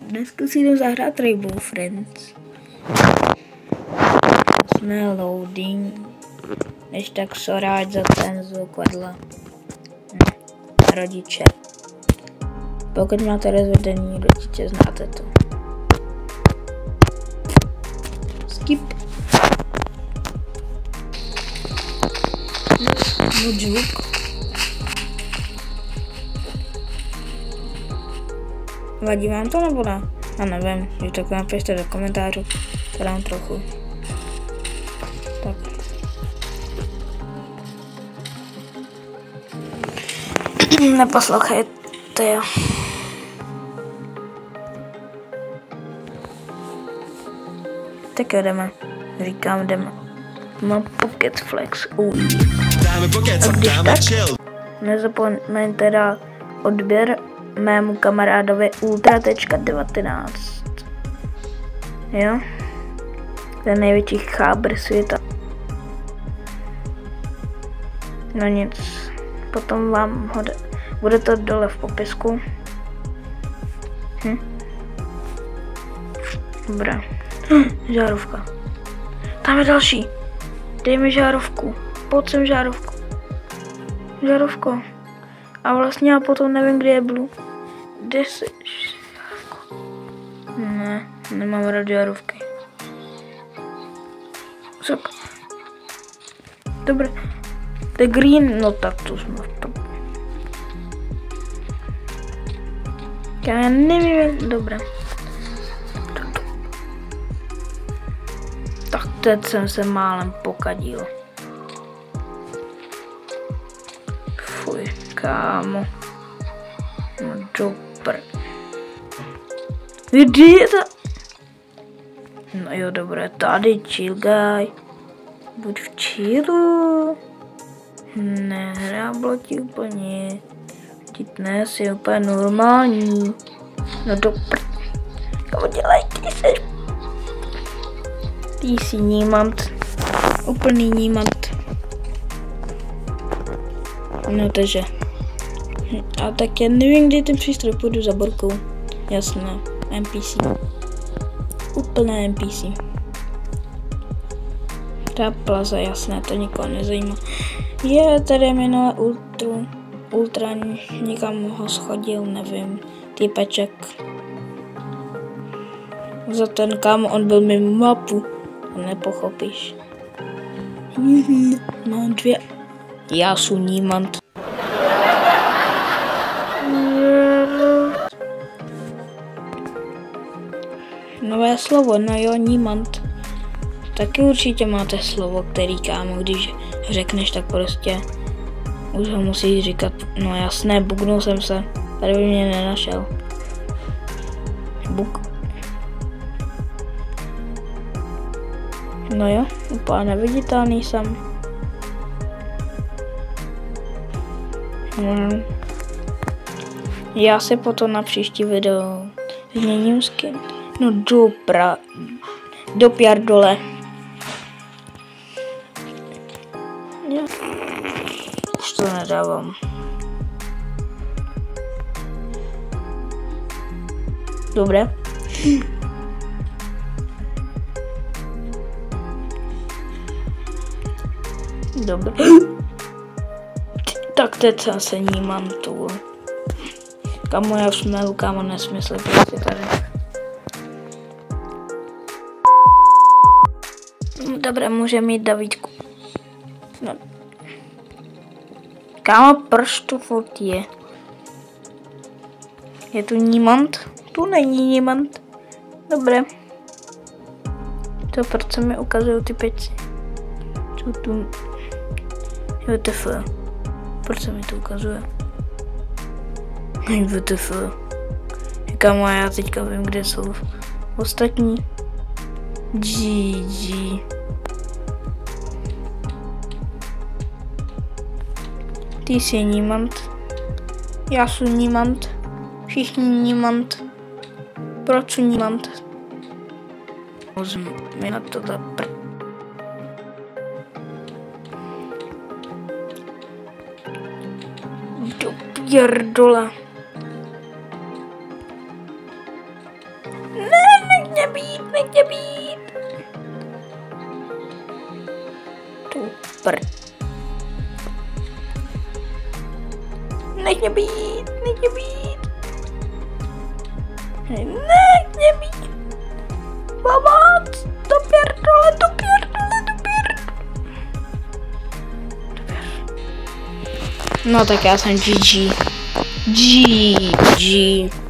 Dneska si jdu zahrát Rainbow Friends. Jsme loading. Než tak sorry za ten zvuk vedle. Rodiče. Pokud máte rozvedený rodiče, znáte to. Skip. No zvuk. Vadí vám to nebo ne? Já nevím, když tak napište do komentářů, to dám trochu. Tak. Neposlouchejte, jo. Tak jo, jdeme. Říkám, jdeme. Mám Pocket Flex UI. A když tak, nezapomeňte dát odběr mému kamarádovi Ultra.19. Jo? To je největší chábr světa. No nic. Potom vám bude to dole v popisku. Dobré. Žárovka. Tam je další. Dej mi žárovku. Pojď sem žárovku. Žárovko. A vlastně já potom nevím, kde je Blue. Kde jsi? Žárovko. Ne, nemám rád žárovky. Dobré. The green, no tak to jsme v tom. Já nevím, dobré. Tak teď jsem se málem pokadil. Fuj, kámo. No dobré. Kde je to? No jo, dobré, tady chill guy. Buď v chillu. Nehráblo ti úplně. Dnes je úplně normální. No dobré. Kámo, dělej, ty jsi. Ty jsi nímant. Úplný nímant. No takže. A tak já nevím, kdy ten přístroj, půjdu za Borkou. Jasné, NPC. Úplné NPC. Ta plaza, jasné, to nikoho nezajímá. Je tady minule ultra někam ho schodil, nevím, týpeček. Za ten kam on byl mimo mapu, to nepochopíš. Mám 2. Já jsem nímant. Nové slovo, no jo, nímant. Taky určitě máte slovo, který, kámo, když řekneš, tak prostě už ho musíš říkat. No jasné, buknul jsem se, tady by mě nenašel. Buk. No jo, úplně neviditelný jsem. Já si potom na příští video změním skin. No do pěrdole. Už to nedávám. Dobré. Dobré. Tak teď jsem se nímám tu. Kamo, já smelu, kamo, nesmysl, prostě tady. Dobré, může mít Davidku. No. Kámo, proč tu furt je? Je tu nímant? Tu není nímant. Dobré. To proč se mi ukazují ty peci? Co tu? WTF. Proč se mi to ukazuje? WTF. Kámo, já teďka vím, kde jsou ostatní. GG. Ty jsi nímant. Já jsem nímant. Všichni nímant. Proč jsem nímant? Můžeme na tohle do pěrdole. Ne, nech mě být, nech mě být. Tu prd. Nech mě být, nech mě být. Nech mě být. Pomoc, do pěrdole, do pěrdole, do pěrdole. No tak já jsem GG. GG.